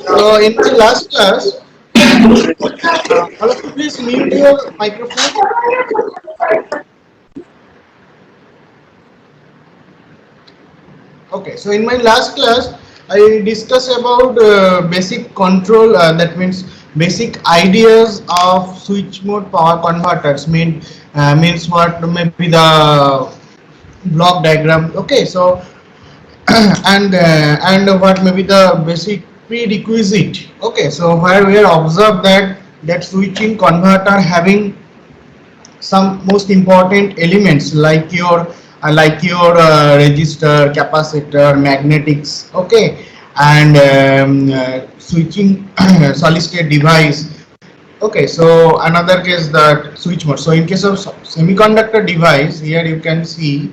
So in the last class, all of you please mute your microphone. Okay, so in my last class, I discussed about basic control. That means basic ideas of switch mode power converters. Means what maybe the block diagram. Okay, so and what may be the basic prerequisite. Okay, so where we are observed that switching converter having some most important elements like your resistor, capacitor, magnetics. Okay, and switching solid state device. Okay, so another case that switch mode. So in case of semiconductor device, here you can see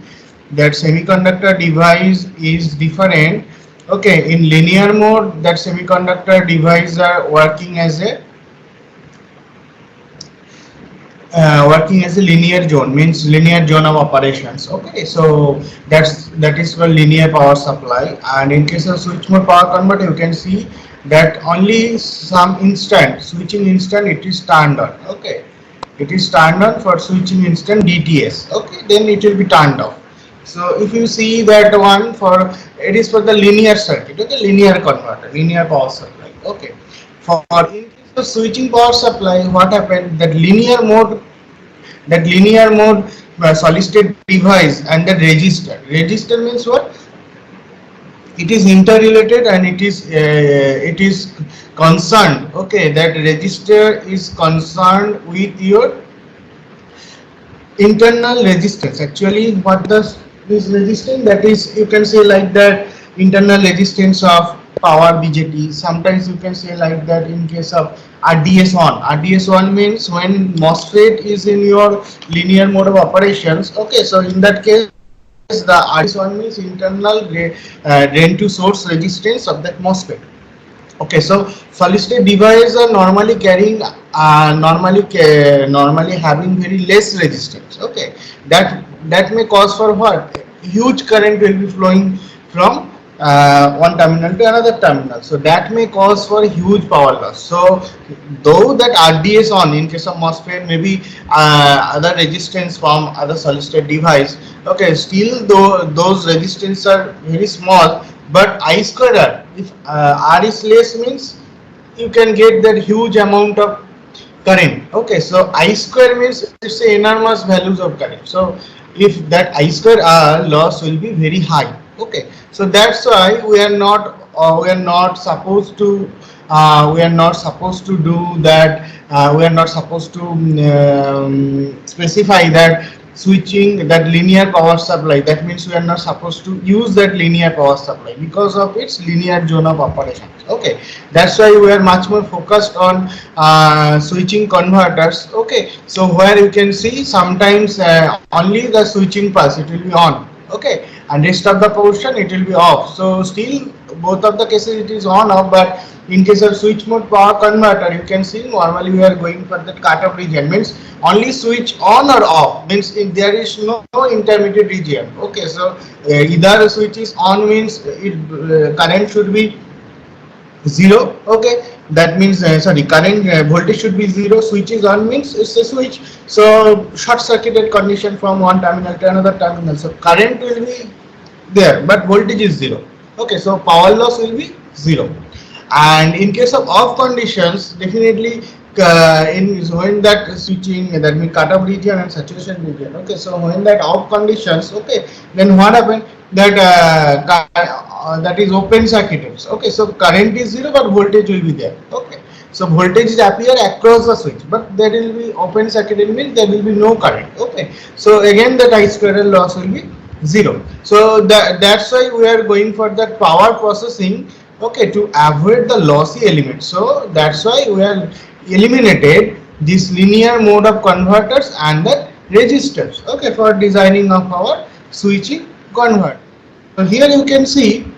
that semiconductor device is different. Okay, in linear mode, that semiconductor device are working as a linear zone, means linear zone of operations. Okay, so that is called linear power supply. And in case of switch mode power converter, you can see that only some instant switching instant it is turned on. Okay, it is turned on for switching instant DTS. Okay, then it will be turned off. So if you see that one, for it is for the linear circuit. Okay, linear converter, linear power supply. Okay, for in case of switching power supply, what happened, that linear mode solid state device and the register means what, it is interrelated and it is concerned. Okay, that register is concerned with your internal resistance. Actually, what does this resistance, that is, you can say like that, internal resistance of power BJT. Sometimes you can say like that in case of RDS1 means when MOSFET is in your linear mode of operations. Okay, so in that case the RDS1 means internal drain to source resistance of that MOSFET. Okay, so solid state devices are normally carrying normally having very less resistance. Okay, that may cause for what, huge current will be flowing from one terminal to another terminal, so that may cause for huge power loss. So though that RDS on in case of MOSFET, maybe other resistance from other solid state device. Okay, still though those resistance are very small, but I square R, if R is less means you can get that huge amount of current. Okay, so I square means it's a enormous values of current. So if that I square R loss will be very high. Okay, so that's why we are not supposed to do that. We are not supposed to specify that switching that linear power supply. That means we are not supposed to use that linear power supply because of its linear zone of operations. Okay, that's why we are much more focused on switching converters. Okay, so where you can see sometimes only the switching pulse it will be on. Okay, and rest of the portion it will be off. So still both of the cases it is on off, but in case of switch mode power converter, you can see normally we are going for that cutoff region, means only switch on or off, means if there is no intermediate region. Okay, so either switch is on means current should be 0. Okay, that means sorry, current voltage should be 0. Switch is on means it's a switch, so short circuited condition from one terminal to another terminal, so current will be there but voltage is 0. Okay, so power loss will be 0. And in case of off conditions, definitely in when that switching, that means cutoff region and saturation region. Okay, so when that off conditions, okay, then what happen, that that is open circuited. Okay, so current is 0 but voltage will be there. Okay, so voltage appear across the switch, but there will be open circuited means there will be no current. Okay, so again that I square loss will be 0. So that's why we are going for that power processing. Okay, to avoid the lossy element. So that's why we are eliminated this linear mode of converters and the resistors. Okay, for designing of our switching converter. So here you can see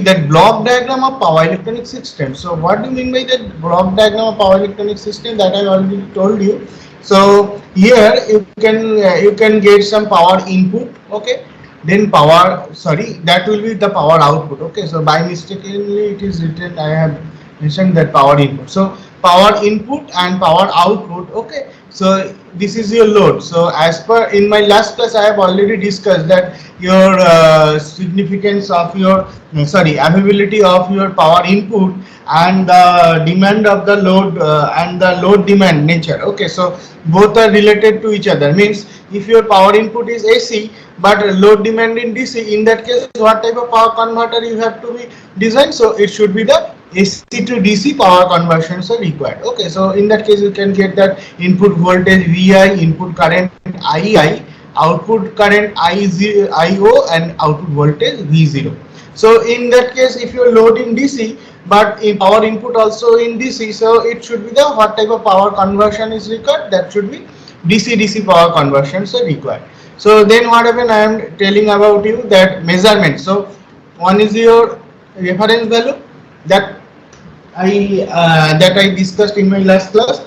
that block diagram of power electronic system. So what do you mean by that block diagram of power electronic system? That I already told you. So here you can get some power input. Okay, then power, sorry, that will be the power output. Okay, so by mistakenly it is written, I have mentioned that power input. So power input and power output. Okay, so this is your load. So as per in my last class I have already discussed that your significance of your sorry, availability of your power input and the demand of the load and the load demand nature. Okay, so both are related to each other. Means if your power input is AC but load demand in DC, in that case what type of power converter you have to be designed? So it should be the AC to DC power conversions are required. Okay, so in that case you can get that input voltage VI, input current II, output current IO, and output voltage V0. So in that case, if you load in DC but in power input also in DC, so it should be the what type of power conversion is required? That should be DC power conversions are required. So then what happened? I am telling about you that measurement. So one is your reference value that I discussed in my last class.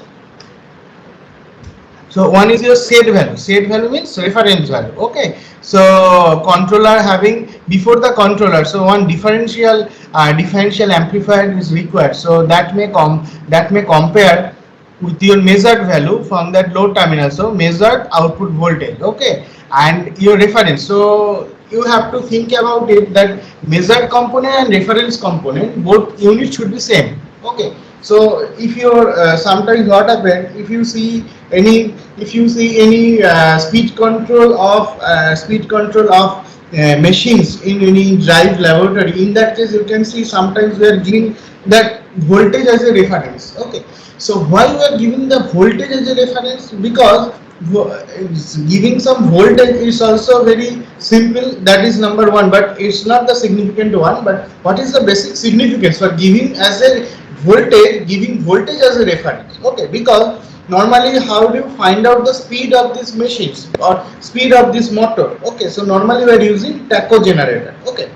So one is your set value. Set value means reference value. Okay. So controller having before the controller. So one differential amplifier is required. So that may compare with your measured value from that load terminal. So measured output voltage. Okay. And your reference. So you have to think about it that measured component and reference component both units should be same. Okay. So if you're sometimes what happens if you see any speed control of machines in any drive laboratory, in that case you can see sometimes we are giving that voltage as a reference. Okay, so why we are giving the voltage as a reference? Because giving some voltage is also very simple, that is number one, but it's not the significant one. But what is the basic significance for giving as a giving voltage as a reference? Okay, because normally how do you find out the speed of these machines or speed of this motor? Okay, so normally we are using tacho generator. Okay,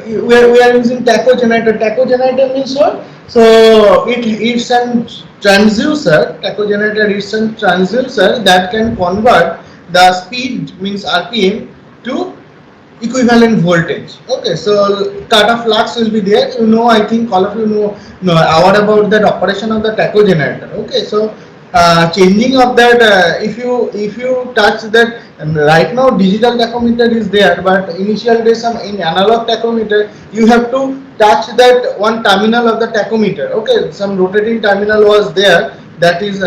we are using tacho generator. Tacho generator means what? So it's an transducer. Tacho generator is a transducer that can convert the speed, means RPM, to equivalent voltage. Okay, so cutoff flux will be there. You know, I think all of you know what about that operation of the tacho generator. Okay, so changing of that, if you touch that, and right now digital tachometer is there, but initial days some in analog tachometer you have to touch that one terminal of the tachometer. Okay, some rotating terminal was there that is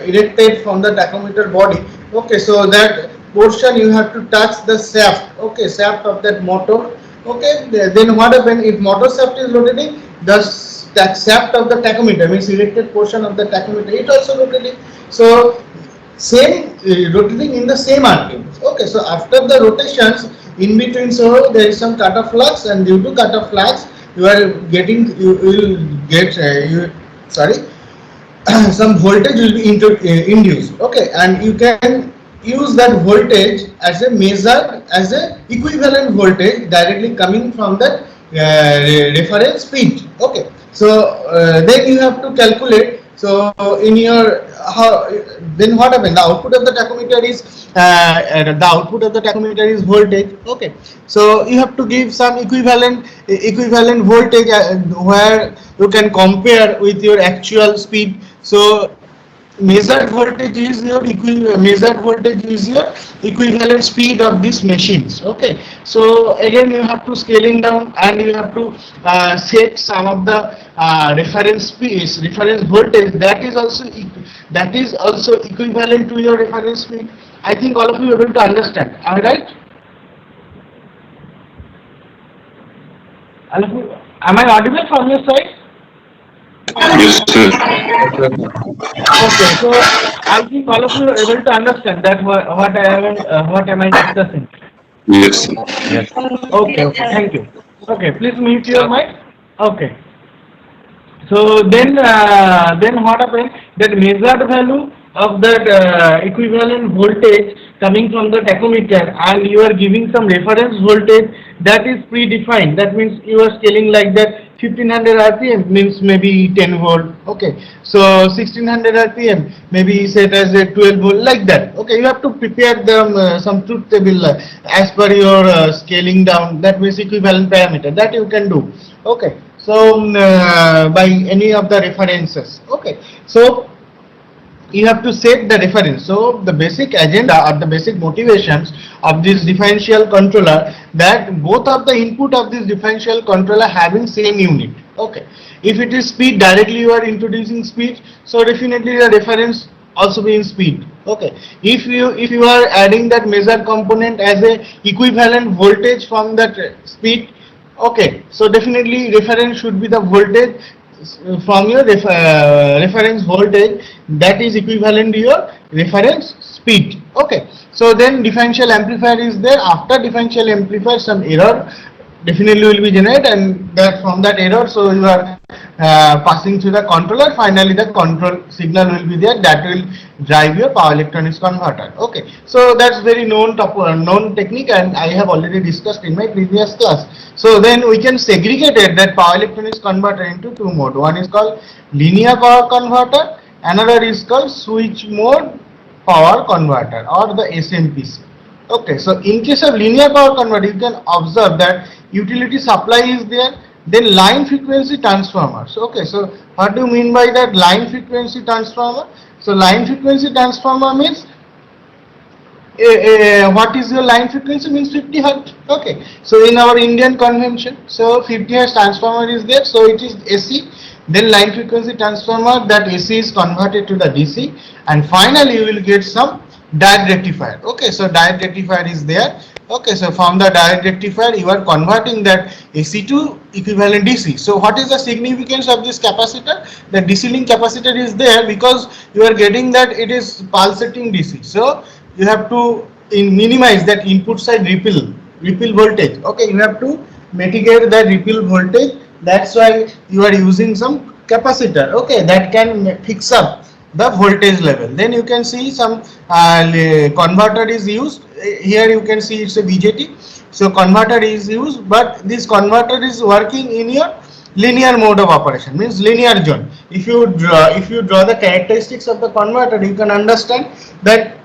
erected from the tachometer body. Okay, so that portion you have to touch the shaft. Okay, shaft of that motor. Okay, then what happen if motor shaft is rotating, that shaft of the tachometer, means erected portion of the tachometer, it also rotating. So same rotating in the same RPM. Okay, so after the rotations in between, so there is some cutoff flux, and due to cutoff flux you will get sorry some voltage will be induced. Okay, and you can use that voltage as a measure as a equivalent voltage directly coming from that reference speed. Okay, so then you have to calculate. So in your then what happens? The output of the tachometer is voltage. Okay, so you have to give some equivalent voltage where you can compare with your actual speed. So measured voltage is your equivalent speed of these machines. Okay, so again you have to scaling down, and you have to set some of the reference voltage that is also equivalent to your reference speed. I think all of you are able to understand. Am I right? All of you, am I audible from your side? Yes, sir. Okay, so I think all of you are able to understand that what am I discussing. Yes, sir. Yes. Okay, okay, thank you. Okay, please mute your mic. Okay. So then what happens? That measured value of that equivalent voltage coming from the tachometer, and you are giving some reference voltage that is predefined. That means you are scaling like that 1500 rpm means maybe 10 volt. Okay, so 1600 rpm maybe set as a 12 volt, like that. Okay, you have to prepare them some truth table as per your scaling down, that means equivalent parameter, that you can do. Okay, so by any of the references. Okay, so you have to set the reference. So the basic agenda or the basic motivations of this differential controller, that both of the input of this differential controller having same unit. Okay, if it is speed, directly you are introducing speed, so definitely the reference also be in speed. Okay, if you are adding that measure component as a equivalent voltage from that speed, okay, so definitely reference should be the voltage from your reference voltage that is equivalent to your reference speed. Okay, so then differential amplifier is there. After differential amplifier, some error definitely will be generated, and that from that error, so you are passing through the controller. Finally the control signal will be there, that will drive your power electronics converter. Okay, so that's very known technique, and I have already discussed in my previous class. So then we can segregate it, that power electronics converter, into two mode. One is called linear power converter, another is called switch mode power converter, or the SMPC. Okay, so in case of linear power converter, you can observe that utility supply is there, then line frequency transformers. Okay, so what do you mean by that line frequency transformer? So line frequency transformer means what is your line frequency, means 50 hertz. Okay, so in our Indian convention, so 50 hertz transformer is there, so it is AC. Then line frequency transformer, that AC is converted to the DC, and finally you will get some diode rectifier. Okay, so diode rectifier is there. Okay, so from the diode rectifier you are converting that AC to equivalent DC. So what is the significance of this capacitor? The DC link capacitor is there because you are getting that it is pulsating DC. So you have to minimize that input side ripple voltage. Okay, you have to mitigate that ripple voltage. That's why you are using some capacitor. Okay, that can fix up the voltage level. Then you can see some converter is used. Here you can see it's a BJT. So converter is used, but this converter is working in your linear mode of operation, means linear zone. If you draw the characteristics of the converter, you can understand that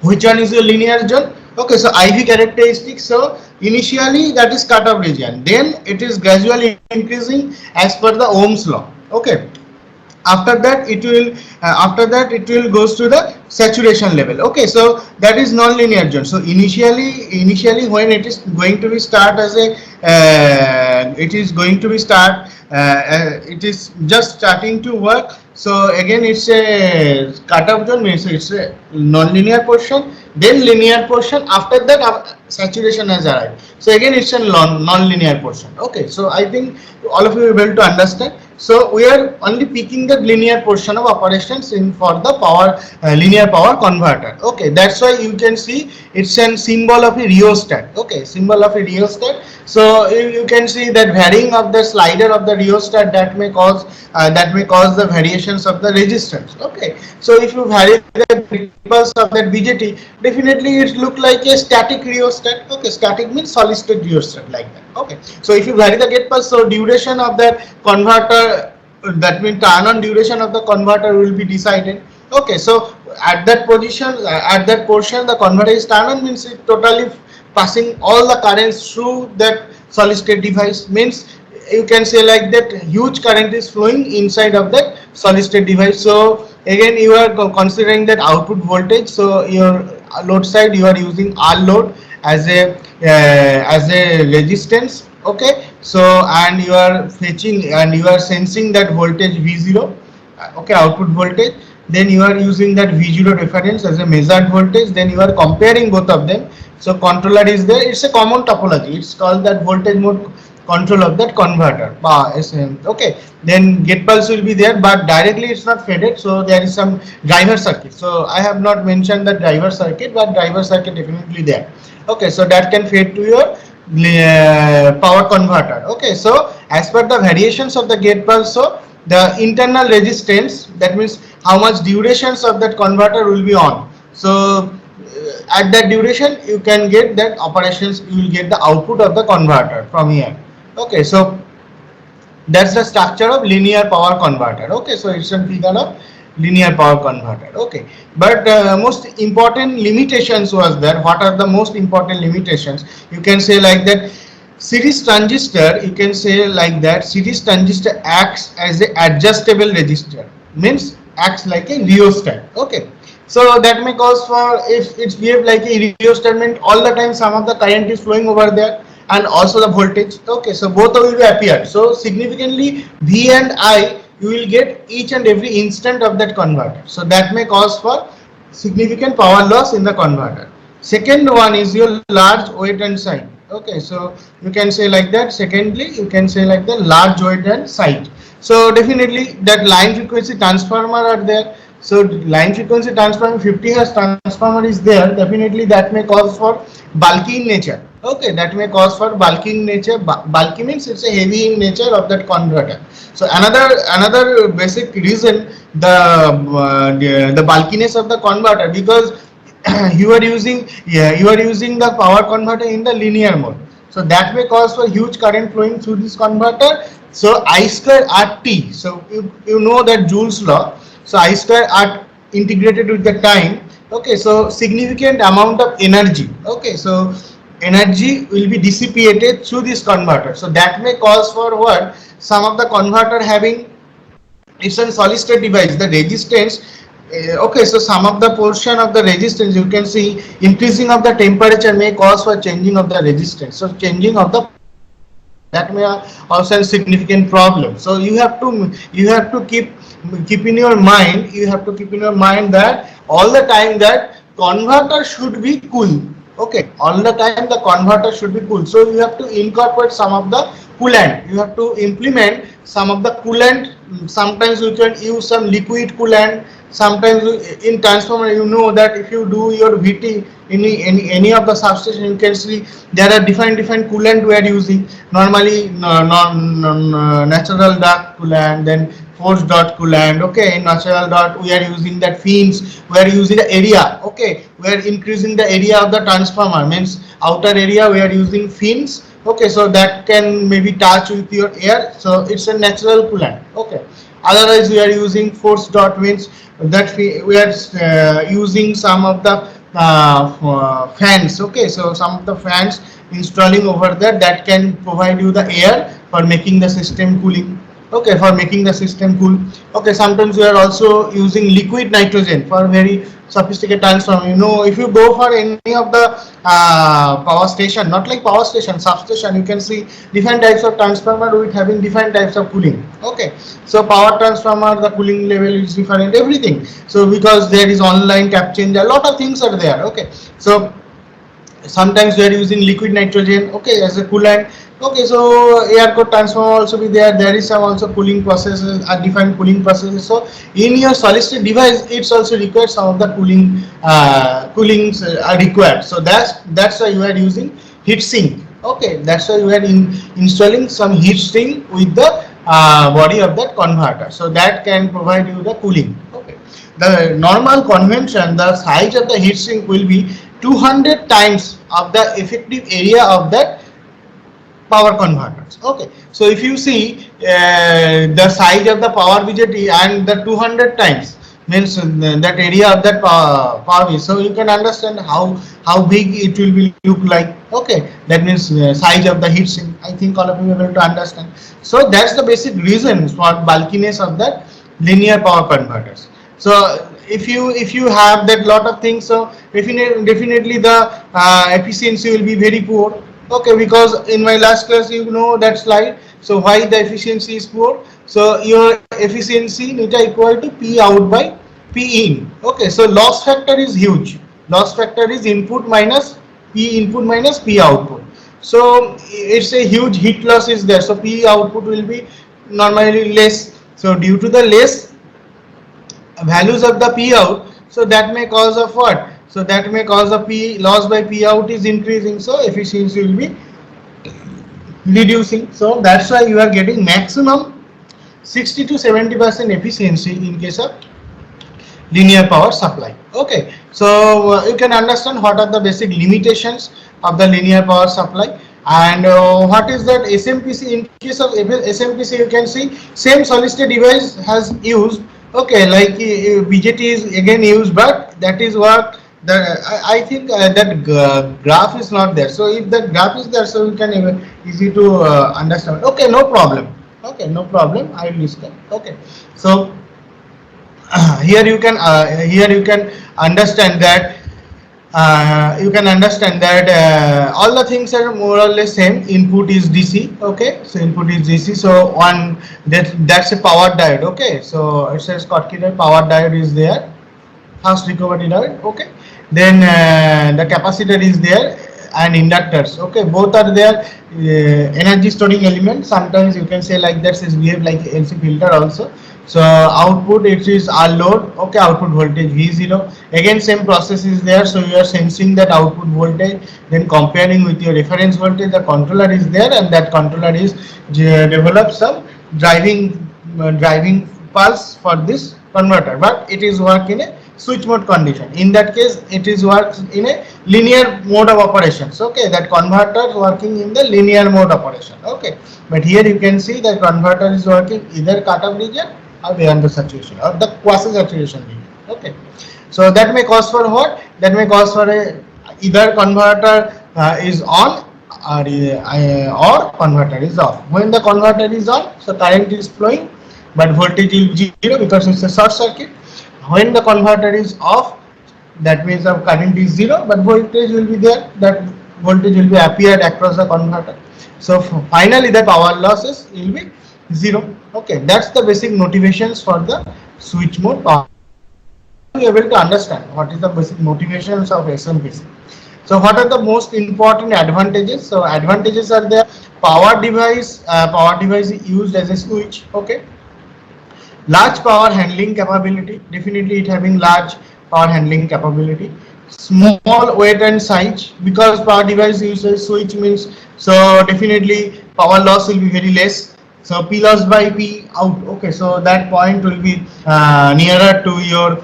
which one is your linear zone. Okay, so IV characteristics. So initially that is cutoff region, then it is gradually increasing as per the Ohm's law. Okay, after that it will goes to the saturation level. Okay, so that is non-linear zone. So initially when it is going to be start as a it is just starting to work. So again it's a cutoff zone, means it's a non-linear portion, then linear portion. After that saturation has arrived, so again it's a non-linear portion. Okay, so I think all of you will be able to understand. So we are only picking the linear portion of operations in for the power linear power converter. Okay, that's why you can see it's a symbol of a rheostat. Okay, symbol of a rheostat. So you can see that varying of the slider of the rheostat, that may cause the variations of the resistance. Okay, so if you vary the ripples of that BJT, definitely it look like a static rheostat. Okay, static means solid state rheostat, like that. Okay, so if you vary the gate pulse, so duration of that converter, that means turn on duration of the converter will be decided. Okay, so at that position, at that portion, the converter is turned on, means it totally passing all the currents through that solid state device, means you can say like that huge current is flowing inside of that solid state device. So again you are considering that output voltage. So your load side, you are using R load as a resistance. Okay, so and you are fetching and you are sensing that voltage V0, okay, output voltage. Then you are using that V0 reference as a measured voltage, then you are comparing both of them. So controller is there, it's a common topology, it's called that voltage mode control of that converter. Okay, then gate pulse will be there, but directly it's not faded, so there is some driver circuit. So I have not mentioned the driver circuit, but driver circuit definitely there. Okay, so that can fade to your power converter. Okay, so as per the variations of the gate pulse, so the internal resistance, that means how much durations of that converter will be on. So at that duration you can get that operations, you will get the output of the converter from here. Okay, so That's the structure of linear power converter. Okay, so it's a figure of linear power converter. Okay, but most important limitations was there. What are the most important limitations? You can say like that. Series transistor, you can say like that. Series transistor acts as a adjustable resistor, means acts like a rheostat. Okay, so that may cause for, if it's behave like a rheostat, means all the time some of the current is flowing over there and also the voltage. Okay, so both will be appeared. So significantly V and I, you will get each and every instant of that converter. So that may cause for significant power loss in the converter. Second one is your large weight and side. Okay, so you can say like that. Secondly, you can say like the large weight and side. So definitely that line frequency transformer are there. So line frequency transformer 50 hertz transformer is there. Definitely that may cause for bulky in nature. Okay, that may cause for bulky in nature. Bulky means it's a heavy in nature of that converter. So another basic reason, the bulkiness of the converter, because you are using, you are using the power converter in the linear mode. So that may cause for huge current flowing through this converter. So I square RT. So you know that Joule's law. So I square R integrated with the time. Okay, so significant amount of energy. Okay, so energy will be dissipated through this converter. So that may cause for what? Some of the converter having, it's a solid state device, the resistance, okay, so some of the portion of the resistance, you can see increasing of the temperature may cause for changing of the resistance. So changing of the, that may also a significant problem. So you have to keep in your mind, you have to keep in your mind that all the time that converter should be cool. Okay, all the time the converter should be cool. So you have to incorporate some of the coolant, you have to implement some of the coolant. Sometimes you can use some liquid coolant. Sometimes in transformer, you know that if you do your VT in any of the substation, you can see there are different coolant we are using. Normally natural dark coolant, then forced dot coolant. Okay, in natural dot we are using that fins, we are using the area. Okay, we are increasing the area of the transformer, means outer area we are using fins. Okay, so that can maybe touch with your air, so it's a natural coolant. Okay, otherwise we are using force dot, means that we are using some of the fans. Okay, so some of the fans installing over there that can provide you the air for making the system cooling. Okay, for making the system cool. Okay, sometimes we are also using liquid nitrogen for very sophisticated transformer. You know, if you go for any of the power station, not like power station, substation, you can see different types of transformer with having different types of cooling. Okay, so power transformer, the cooling level is different, everything. So because there is online tap change, a lot of things are there. Okay, so sometimes we are using liquid nitrogen, okay, as a coolant. Okay, so air core transformer also be there. There is some also cooling processes, defined cooling processes. So in your solid state device, it's also required some of the cooling coolings are required. So that's why you are using heat sink. Okay, that's why you are installing some heat sink with the body of that converter. So that can provide you the cooling. Okay, the normal convention, the size of the heat sink will be 200 times of the effective area of that power converters. Okay, so if you see the size of the power BJT and the 200 times, means that area of that power, so you can understand how big it will be look like. Okay, that means size of the heat sink. I think all of you are able to understand. So that's the basic reason for bulkiness of that linear power converters. So if you have that lot of things, so definitely the efficiency will be very poor. Okay, because in my last class you know that slide. So why the efficiency is poor? So your efficiency neta equal to P out by P in. Okay, so loss factor is huge. Loss factor is input minus P output. So it's a huge heat loss is there. So P output will be normally less. So due to the less values of the P out, so that may cause of what? So that may cause the P loss by P out is increasing, so efficiency will be reducing. So that's why you are getting maximum 60 to 70% efficiency in case of linear power supply. Okay, so you can understand what are the basic limitations of the linear power supply. And what is that SMPC? In case of SMPC, you can see same solid state device has used. Okay, like BJT is again used, but that is what the I think that graph is not there. So if that graph is there, so we can even easy to understand. Okay, no problem. Okay, no problem. I will discuss. Okay, so here you can understand that all the things are more or less same. Input is DC. Okay, so input is DC. So one that's a power diode. Okay, so it says Schottky power diode is there, fast recovery diode. Okay, then the capacitor is there and inductors. Okay, both are there. Energy storing element. Sometimes you can say like that is behave like LC filter also. So output it is R load. Okay, output voltage V0. Again same process is there. So you are sensing that output voltage, then comparing with your reference voltage. The controller is there, and that controller is develop some driving pulse for this converter, but it is work in a switch mode condition. In that case, it is works in a linear mode of operations. Okay, that converter working in the linear mode operation. Okay, but here you can see the converter is working either cut-off region or beyond the saturation or the quasi-saturation region. Okay, so that may cause for what? That may cause for a either converter is on or converter is off. When the converter is on, so current is flowing, but voltage is zero because it's a short circuit. When the converter is off, that means the current is zero, but voltage will be there. That voltage will be appeared across the converter. So finally, the power losses will be zero. Okay, that's the basic motivations for the switch mode power. Be able to understand what is the basic motivations of SMPC. So what are the most important advantages? So advantages are there. Power device is used as a switch. Okay, large power handling capability. Definitely it having large power handling capability. Small weight and size, because power device uses switch means, so definitely power loss will be very less. So P loss by P out. Okay, so that point will be nearer to your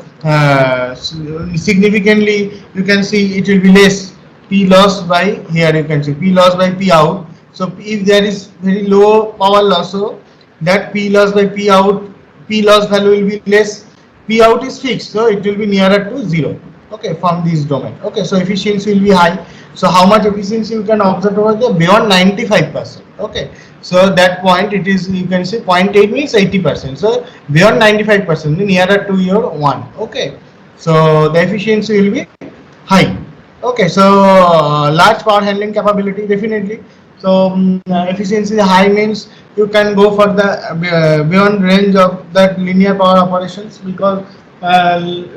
significantly. You can see it will be less. P loss by, here you can see P loss by P out. So if there is very low power loss, so that P loss by P out, P loss value will be less. P out is fixed, so it will be nearer to zero. Okay, from this domain. Okay, so efficiency will be high. So how much efficiency you can observe over there? Beyond 95%. Okay, so that point it is, you can say 0.8 means 80%. So beyond 95%, nearer to your 1. Okay, so the efficiency will be high. Okay, so large power handling capability, definitely. So efficiency high means you can go for the beyond range of that linear power operations, because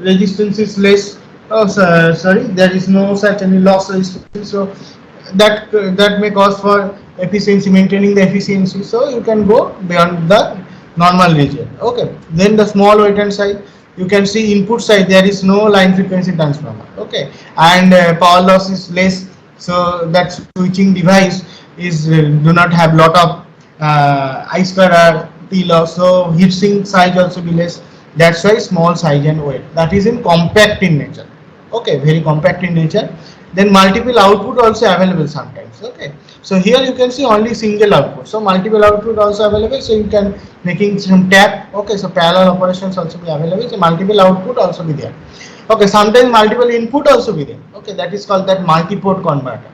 resistance is less. Oh, sorry, there is no such any loss resistance. So that may cause for efficiency, maintaining the efficiency. So you can go beyond the normal region. Okay, then the small weight and size. You can see input side there is no line frequency transformer. Okay, and power loss is less. So that switching device is do not have lot of I square R T loss. So heat sink size also be less. That's why small size and weight. That is in compact in nature. Okay, very compact in nature. Then multiple output also available sometimes. Okay, so here you can see only single output. So multiple output also available. So you can making some tap. Okay, so parallel operations also be available. So multiple output also be there. Okay, sometimes multiple input also be there. Okay, that is called that multi-port converter.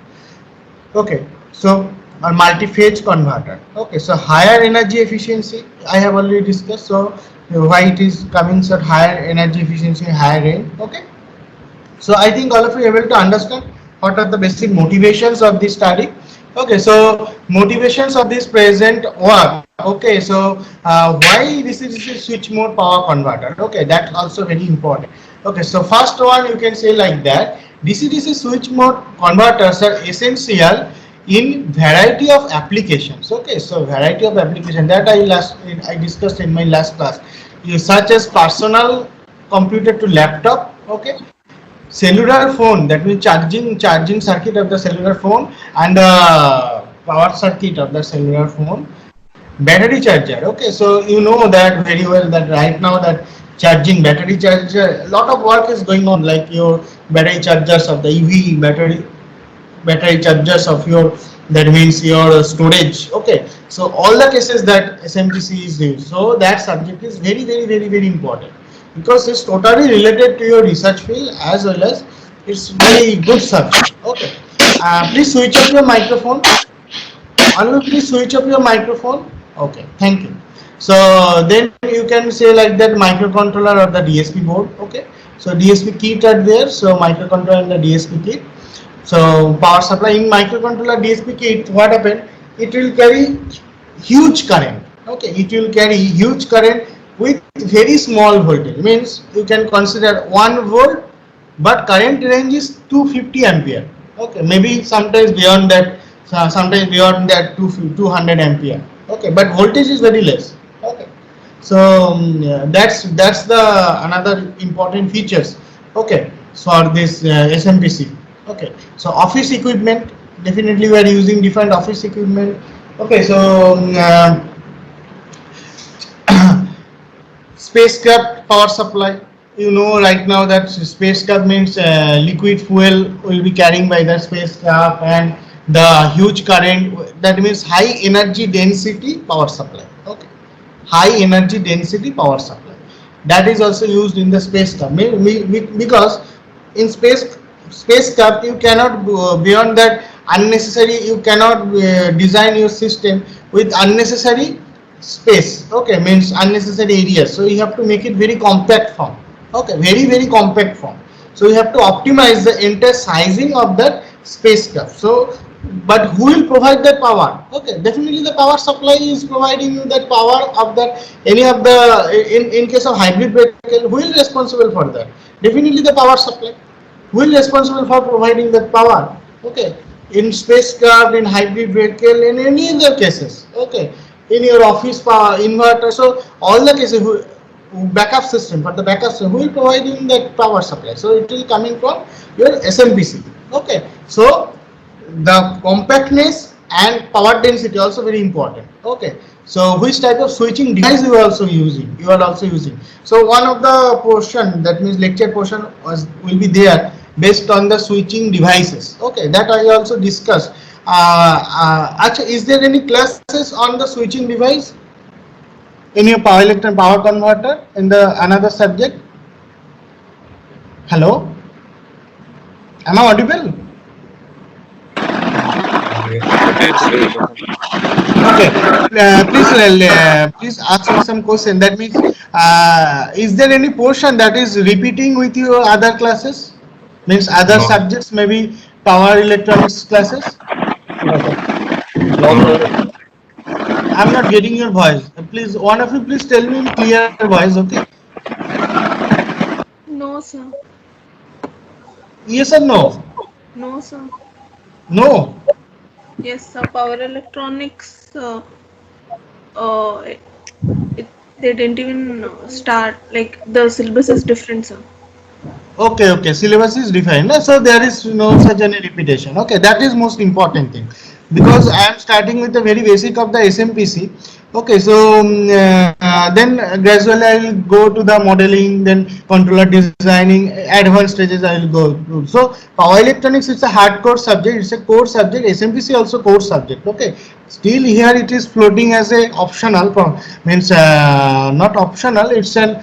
Okay, so or multi-phase converter. Okay, so higher energy efficiency I have already discussed. So why it is coming at higher energy efficiency, higher range. Okay, so I think all of you are able to understand what are the basic motivations of this study. Okay, so motivations of this present work. Okay, so why this is a switch mode power converter. Okay, that's also very important. Okay, so first one you can say like that DC-DC switch mode converters are essential in variety of applications. Okay, so variety of application that I discussed in my last class, such as personal computer to laptop. Okay, cellular phone, that means charging circuit of the cellular phone and power circuit of the cellular phone, battery charger. Okay, so you know that very well that right now that charging battery charger, a lot of work is going on, like your battery chargers of the EV battery chargers of your that means your storage. Okay, so all the cases that SMPC is used, so that subject is very important because it's totally related to your research field as well as it's very good subject. Okay, please switch off your microphone. Anu, please switch off your microphone. Okay, thank you. So then you can say like that microcontroller or the DSP board. Okay, so DSP kit are there. So microcontroller and the DSP kit. So power supply in microcontroller DSP kit, what happened? It will carry huge current. Okay, it will carry huge current with very small voltage. Means you can consider 1 volt, but current range is 250 ampere. Okay, maybe sometimes beyond that, sometimes beyond that 200 ampere. Okay, but voltage is very less. Okay, so yeah, that's the another important features. Okay, for this SMPC. Okay, so office equipment, definitely we are using different office equipment. Okay, so spacecraft power supply. You know right now that spacecraft means liquid fuel will be carrying by the spacecraft and the huge current, that means high energy density power supply. Okay, high energy density power supply, that is also used in the spacecraft. Because in spacecraft you cannot go beyond that unnecessary, you cannot design your system with unnecessary space. Okay, means unnecessary areas, so you have to make it very compact form. Okay, very compact form, so you have to optimize the entire sizing of that spacecraft. So but who will provide that power? Okay, definitely the power supply is providing you that power of that any of the in case of hybrid vehicle, who is responsible for that? Definitely the power supply. Who is responsible for providing that power? Okay, in spacecraft, in hybrid vehicle, in any other cases. Okay, in your office power inverter, so all the cases backup system, for the backup system, who will providing that power supply? So it will coming from your SMPC. Okay, so the compactness and power density also very important. Okay, so which type of switching device you are also using, so one of the portion, that means lecture portion will be there based on the switching devices. Okay, that I also discussed. Actually, is there any classes on the switching device in your power electron power converter in the another subject? Hello, am I audible? Okay, please ask me some question. That means, is there any portion that is repeating with your other classes? Means other subjects, maybe power electronics classes. I'm not getting your voice. Please, one of you, please tell me in clear voice. Okay. No, sir. Yes or no? No, sir. No. Yes, sir. Power electronics. It, they didn't even start. Like the syllabus is different, sir. Okay, syllabus is defined, so there is no such any repetition. Okay, that is most important thing, because I am starting with the very basic of the SMPC. Okay, so then gradually I will go to the modeling, then controller designing, advanced stages I will go through. So power electronics is a hardcore subject, it's a core subject. SMPC also core subject. Okay, still here it is floating as a optional, means not optional, it's an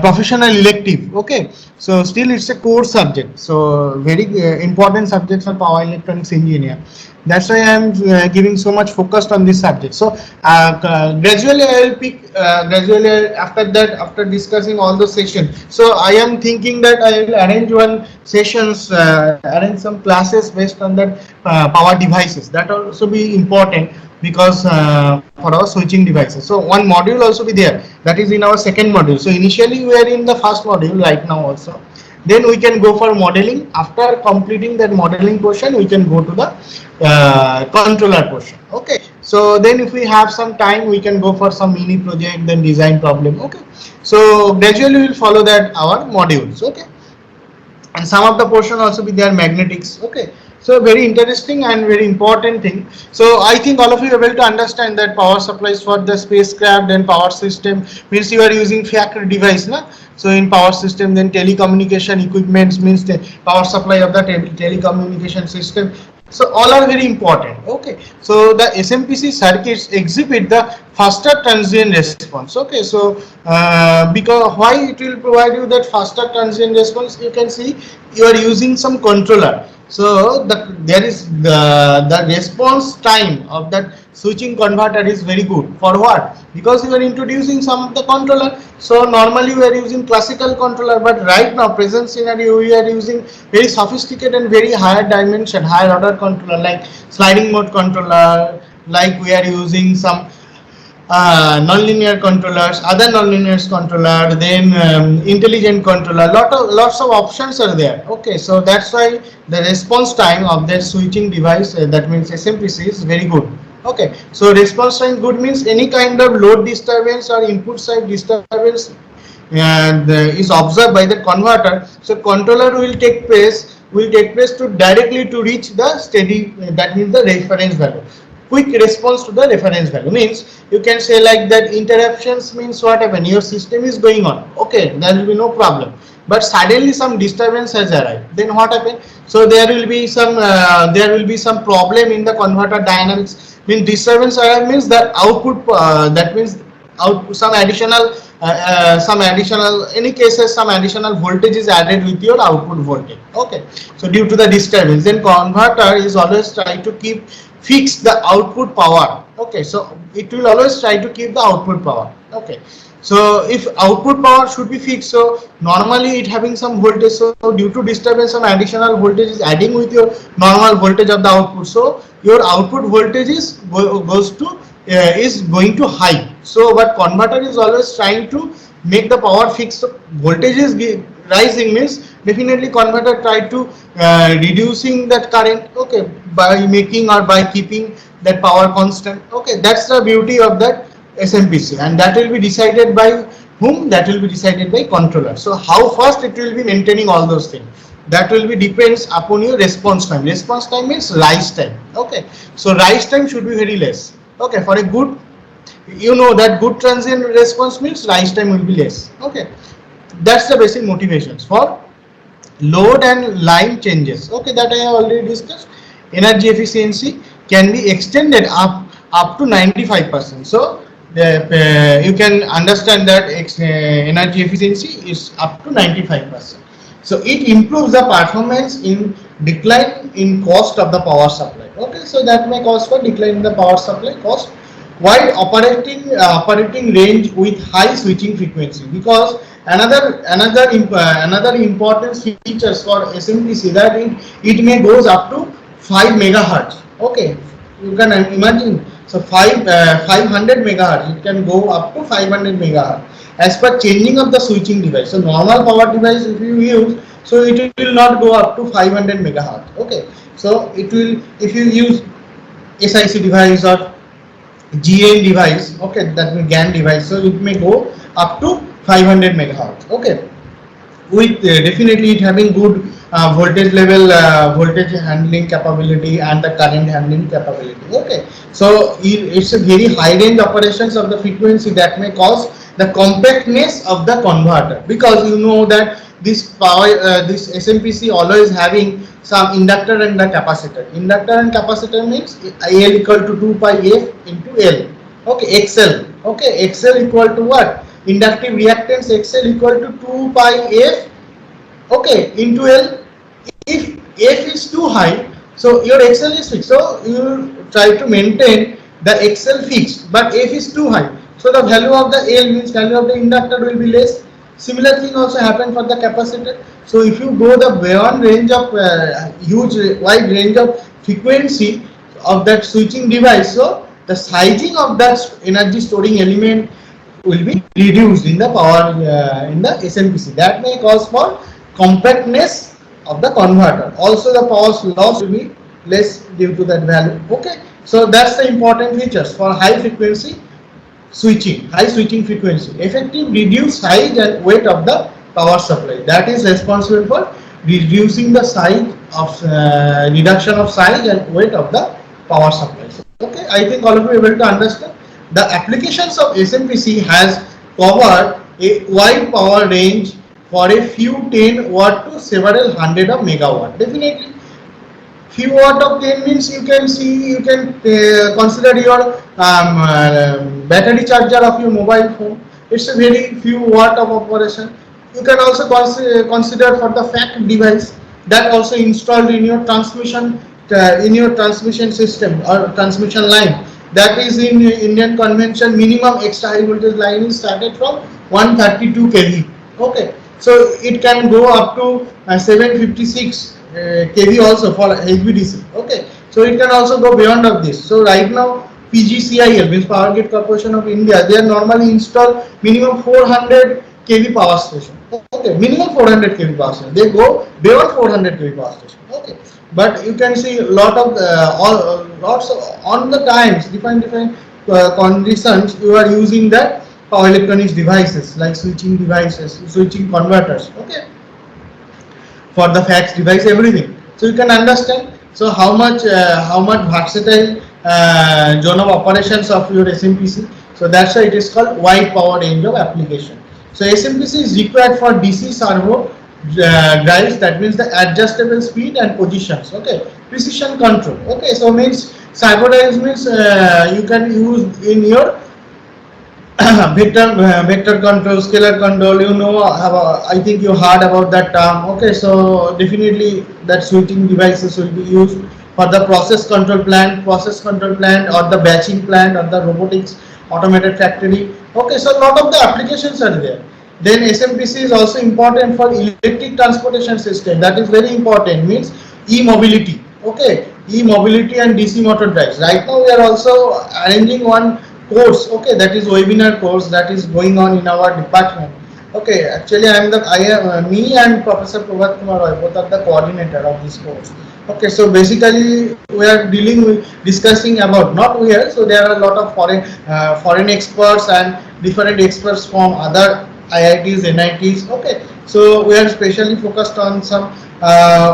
professional elective. Okay, so still it's a core subject, so very important subject for power electronics engineer. That's why I am giving so much focused on this subject. So gradually I will pick, gradually after that, after discussing all the sessions, so I am thinking that I will arrange one sessions, arrange some classes based on that power devices. That also be important, because for our switching devices. So one module also be there, that is in our second module. So initially we are in the first module right now also. Then we can go for modeling. After completing that modeling portion, we can go to the controller portion. Okay, so then if we have some time, we can go for some mini project, then design problem. Okay, so gradually we will follow that our modules. Okay, and some of the portion also be there magnetics. Okay, so very interesting and very important thing. So I think all of you are able to understand that power supplies for the spacecraft and power system means you are using FAC device, na? So in power system, then telecommunication equipments means the power supply of the telecommunication system. So all are very important. Okay, so the SMPC circuits exhibit the faster transient response. Okay, so because why it will provide you that faster transient response, you can see you are using some controller. So there is the response time of that switching converter is very good. For what? Because you are introducing some of the controller. So normally we are using classical controller, but right now present scenario we are using very sophisticated and very higher dimension, higher order controller like sliding mode controller, like we are using some non-linear controllers, other non-linear controller, then intelligent controller. Lots of options are there. Okay, so that's why the response time of that switching device, that means SMPC, is very good. Okay, so response time good means any kind of load disturbance or input side disturbance and is observed by the converter. So controller will take place to directly to reach the steady, that means the reference value. Quick response to the reference value means you can say like that interruptions means what happen, your system is going on, okay, there will be no problem, but suddenly some disturbance has arrived, then what happen? So there will be some problem in the converter dynamics. Mean disturbance arrive means that output, that means out some additional any cases some additional voltage is added with your output voltage. Okay, so due to the disturbance, then converter is always try to keep fix the output power. Okay, so it will always try to keep the output power. Okay, so if output power should be fixed, so normally it having some voltage, so due to disturbance some additional voltage is adding with your normal voltage of the output, so your output voltage is going to high. So but converter is always trying to make the power fixed. So voltage is rising means definitely converter try to reducing that current, okay, by making or by keeping that power constant. Okay, that's the beauty of that SMPC, and that will be decided by whom? That will be decided by controller. So how fast it will be maintaining all those things, that will be depends upon your response time. Response time means rise time. Okay, so rise time should be very less. Okay, for a good, you know that good transient response means rise time will be less. Okay, that's the basic motivations for load and line changes. Okay, that I have already discussed. Energy efficiency can be extended up to 95%. So you can understand that energy efficiency is up to 95%. So it improves the performance in decline in cost of the power supply. Okay, so that may cause for decline in the power supply cost while operating range with high switching frequency, because another important features for SMPC that it may goes up to 5 megahertz. Okay, you can imagine, so 500 megahertz, it can go up to 500 megahertz as per changing of the switching device. So normal power device if you use, so it will not go up to 500 megahertz. Okay, so it will, if you use SiC device or GaN device, okay, that means GaN device, so it may go up to 500 megahertz. Okay, with definitely it having good voltage level, voltage handling capability and the current handling capability. Okay, so it's a very high range operations of the frequency that may cause the compactness of the converter, because you know that this power, this SMPC always having some inductor and the capacitor. Inductor and capacitor means L equal to 2 pi F into L. Okay, XL. Okay, XL equal to what? Inductive reactance XL equal to 2 pi F, okay, into L. If F is too high, so your XL is fixed, so you try to maintain the XL fixed, but F is too high, so the value of the L means value of the inductor will be less. Similar thing also happen for the capacitor. So if you go the beyond range of huge wide range of frequency of that switching device, so the sizing of that energy storing element will be reduced in the power in the SMPC. That may cause for compactness of the converter. Also the power loss will be less due to that value. Okay, so that's the important features for high frequency switching, high switching frequency. Effective reduce size and weight of the power supply, that is responsible for reducing the size of reduction of size and weight of the power supply. Okay, I think all of you are able to understand. The applications of SMPC has covered a wide power range for a few 10 watt to several hundred of megawatt. Definitely Few out of 10 means you can see, you can consider your battery charger of your mobile phone. It's a very few watt of operation. You can also consider for the fact device that also installed in your transmission system or transmission line. That is in Indian convention, minimum extra high voltage line is started from 132 kV. Okay, so it can go up to 756 kV also for HVDC. Okay, so it can also go beyond of this. So right now PGCIL, means Power Grid Corporation of India, they are normally install minimum 400 kV power station. Okay, minimum 400 kV power station. They go beyond 400 kV power station. Okay, but you can see a lot of lots of, on the times different conditions you are using that power electronics devices like switching devices, switching converters. Okay, for the fax device, everything. So you can understand, so how much versatile zone of operations of your SMPC. So that's why it is called wide power range of application. So SMPC is required for DC servo drives, that means the adjustable speed and positions. Okay, precision control. Okay, so means servo drives means you can use in your vector control, scalar control. You know, I think you heard about that term. Okay, so definitely that switching devices will be used for the process control plant, or the batching plant, or the robotics automated factory. Okay, so a lot of the applications are there. Then SMPC is also important for electric transportation system. That is very important. Means e-mobility. Okay, e-mobility and DC motor drives. Right now we are also arranging one course. Okay, that is webinar course that is going on in our department. Okay, actually I am me and Professor Prabhat Kumar Roy, both are the coordinator of this course. Okay, so basically we are dealing with discussing about, not we are, so there are a lot of foreign experts and different experts from other IITs, NITs. Okay, so we are specially focused on some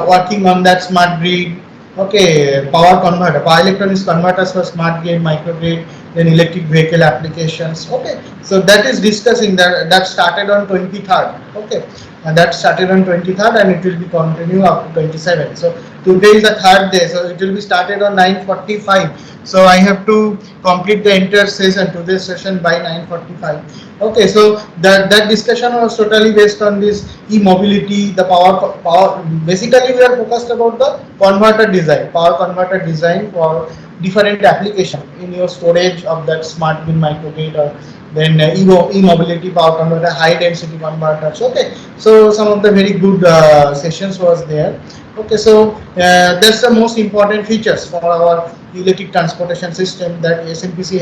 working on that smart grid. Okay, power electronics converters for smart grid, microgrid, then electric vehicle applications. Okay, so that is discussing that started on 23rd. Okay, and that started on 23rd and it will be continue up to 27. So today is the third day, so it will be started on 9:45. So I have to complete the entire session, today's session, by 9:45. Okay, so that discussion was totally based on this e-mobility, the power. Basically, we are focused about the converter design, power converter design for different application in your storage of that smart grid, microgrid, or then e-mobility power converter, high density converters. Okay, so some of the very good sessions was there. Okay, so that's the most important features for our electric transportation system that SMPC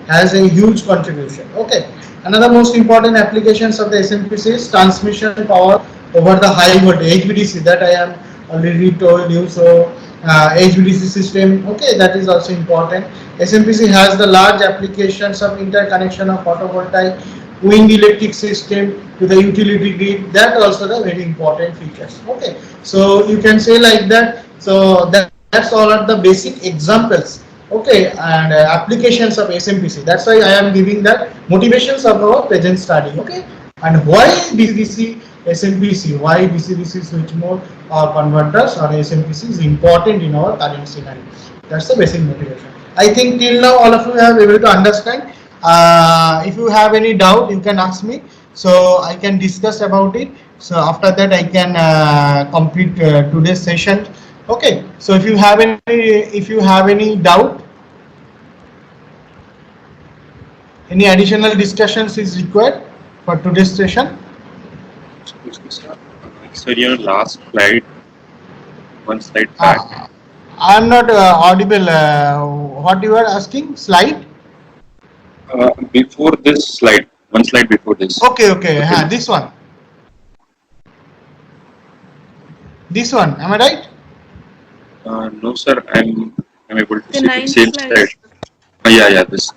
has a huge contribution. Okay, another most important applications of the SMPC is transmission power over the high voltage, HVDC, that I am already told you. So HVDC system, okay, that is also important. SMPC has the large applications of interconnection of photovoltaic, wind electric system to the utility grid. That also the very important features. Okay, so you can say like that. So that's all are the basic examples. Okay, and applications of SMPC. That's why I am giving that motivations of our present study. Okay, and why DCDC SMPC, why DCDC switch mode or converters or SMPC is important in our current scenario. That's the basic motivation. I think till now all of you have able to understand. If you have any doubt, you can ask me, so I can discuss about it. So after that, I can complete today's session. Okay. So if you have any doubt, any additional discussions is required for today's session. So your last slide, one slide back. I am not audible. What you are asking? Slide? Before this slide, one slide before this. Okay. This one. This one. Am I right? No, sir. I'm able to The see the ninth same slide. slide. Yeah. This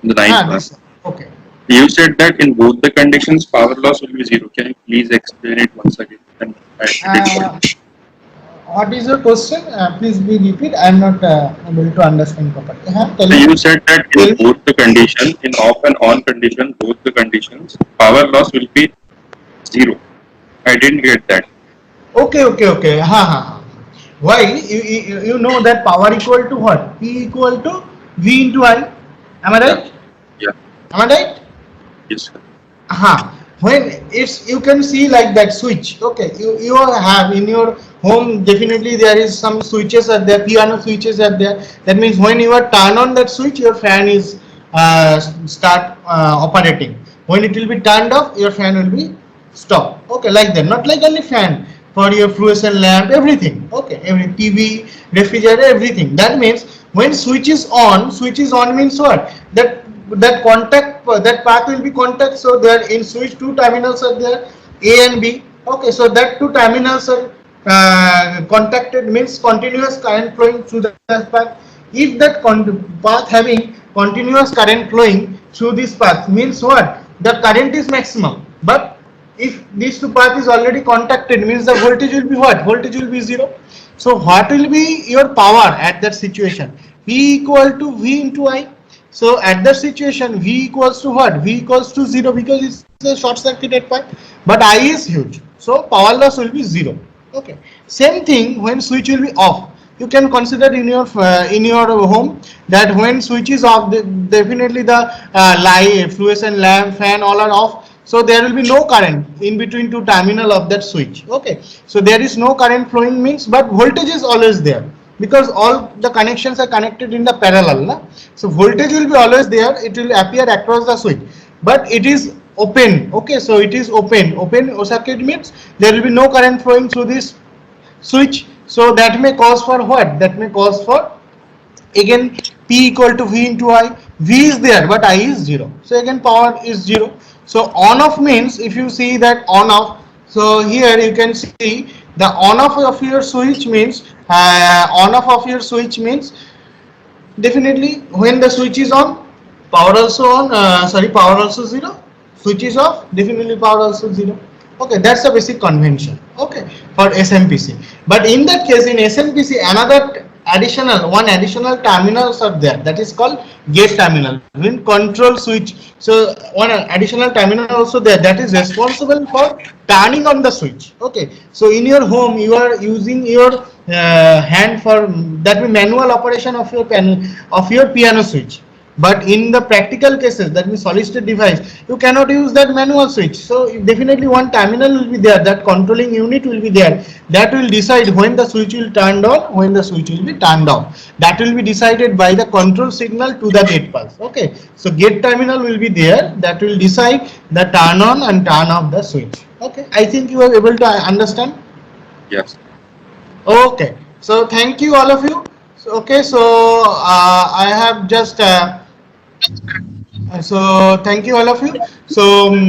the ninth one. This one. Okay. You said that in both the conditions, power loss will be zero. Can you please explain it once again? And What is your question? Please be repeat. I am not able to understand properly. So you said that in both the conditions, in off and on condition, both the conditions, power loss will be zero. I didn't get that. Okay. Why? You know that power equal to what? P equal to V into I. Am I Yeah. right? Yeah. Am I right? Yes, sir. When it's, you can see like that switch. Okay, you have in your home, definitely there is some switches are there, piano switches are there. That means when you are turn on that switch, your fan is start operating. When it will be turned off, your fan will be stop. Okay, like that. Not like only fan, for your fluorescent lamp, everything. Okay, every TV, refrigerator, everything. That means when switch is on means what? That contact, that path will be contact. So there in switch two terminals are there, A and B. Okay, so that two terminals are contacted, means continuous current flowing through that path. If that path having continuous current flowing through this path means what? The current is maximum. But if these two path is already contacted, means the voltage will be what? Voltage will be zero. So what will be your power at that situation? P equal to V into I. So at that situation, V equals to what? V equals to zero, because it's a short circuited path. But I is huge, so power loss will be zero. Okay. Same thing when switch will be off. You can consider in your home that when switch is off, definitely the light, fluorescent lamp, fan, all are off. So there will be no current in between two terminal of that switch. Okay. So there is no current flowing means, but voltage is always there, because all the connections are connected in the parallel. Na? So voltage will be always there. It will appear across the switch, but it is open. Okay, so it is open circuit means there will be no current flowing through this switch. So that may cause for what? That may cause for, again, P equal to V into I. V is there but I is zero, so again power is zero. So on off means, if you see that on off, so here you can see the on off of your switch means, on off of your switch means, definitely when the switch is on, power also on, power also zero. Switch is off, definitely power also zero. Okay, that's the basic convention. Okay, for SMPC. But in that case, in SMPC, another additional terminals are there, that is called gate terminal, when control switch. So one additional terminal also there, that is responsible for turning on the switch. Okay, so in your home you are using your hand for that manual operation of your piano switch. But in the practical cases, that means solid state device, you cannot use that manual switch. So definitely one terminal will be there, that controlling unit will be there, that will decide when the switch will turn on, when the switch will be turned off. That will be decided by the control signal to the gate pulse. Okay, so gate terminal will be there, that will decide the turn on and turn off the switch. Okay, I think you are able to understand. Yes. Okay, so thank you all of you. So, okay, so I have just so thank you all of you. So